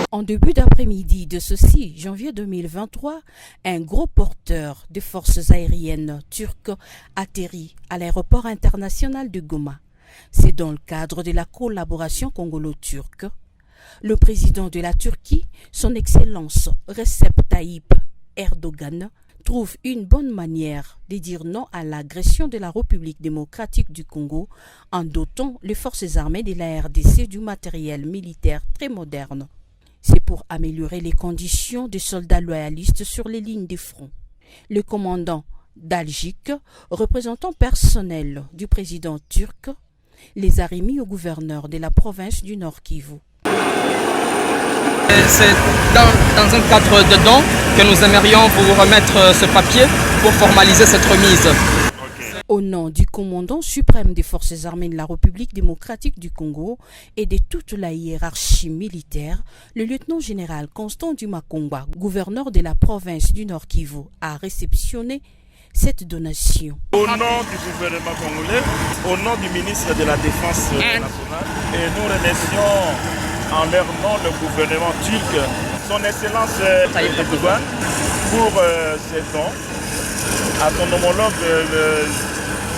En début d'après-midi de ce 6 janvier 2023, un gros porteur des forces aériennes turques atterrit à l'aéroport international de Goma. C'est dans le cadre de la collaboration congolo-turque. Le président de la Turquie, son Excellence Recep Tayyip Erdogan, trouve une bonne manière de dire non à l'agression de la République démocratique du Congo en dotant les forces armées de la RDC du matériel militaire très moderne. C'est pour améliorer les conditions des soldats loyalistes sur les lignes de front. Le commandant Daljik, représentant personnel du président turc, les a remis au gouverneur de la province du Nord Kivu. C'est dans un cadre dedans que nous aimerions vous remettre ce papier pour formaliser cette remise. Au nom du commandant suprême des forces armées de la République démocratique du Congo et de toute la hiérarchie militaire, le lieutenant-général Constant Dumakongwa, gouverneur de la province du Nord Kivu, a réceptionné cette donation. Au nom du gouvernement congolais, au nom du ministre de la Défense nationale, et nous remercions en leur nom le gouvernement turc, son Excellence Tayyip Erdogan, pour ces dons à son homologue, le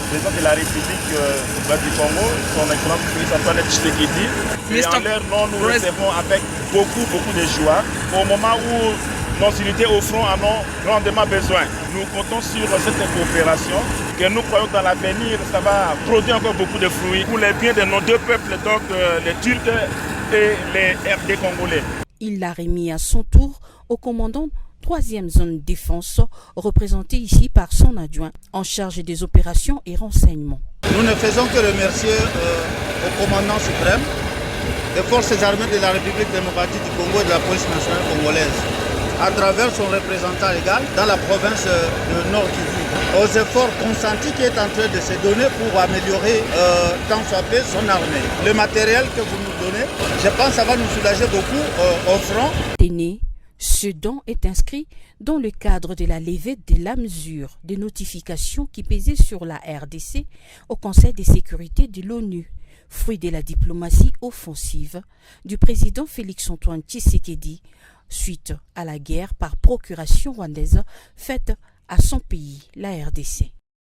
président de la République du Congo, son Excellence Antoine Tshisekedi. Et en leur nom, nous recevons avec beaucoup de joie au moment où nos unités au front en ont grandement besoin. Nous comptons sur cette coopération que nous croyons dans l'avenir, ça va produire encore beaucoup de fruits pour les biens de nos deux peuples, donc les Turcs et les RD congolais. Il l'a remis à son tour au commandant 3e zone défense, représenté ici par son adjoint en charge des opérations et renseignements. Nous ne faisons que remercier au commandant suprême des forces armées de la République démocratique du Congo et de la police nationale congolaise, à travers son représentant légal dans la province de Nord Kivu, aux efforts consentis qui est en train de se donner pour améliorer tant soit peu son armée. Le matériel que vous nous donnez, je pense que ça va nous soulager beaucoup au front. Ce don est inscrit dans le cadre de la levée de la mesure de notification qui pesait sur la RDC au Conseil de sécurité de l'ONU, fruit de la diplomatie offensive du président Félix-Antoine Tshisekedi suite à la guerre par procuration rwandaise faite à son pays, la RDC.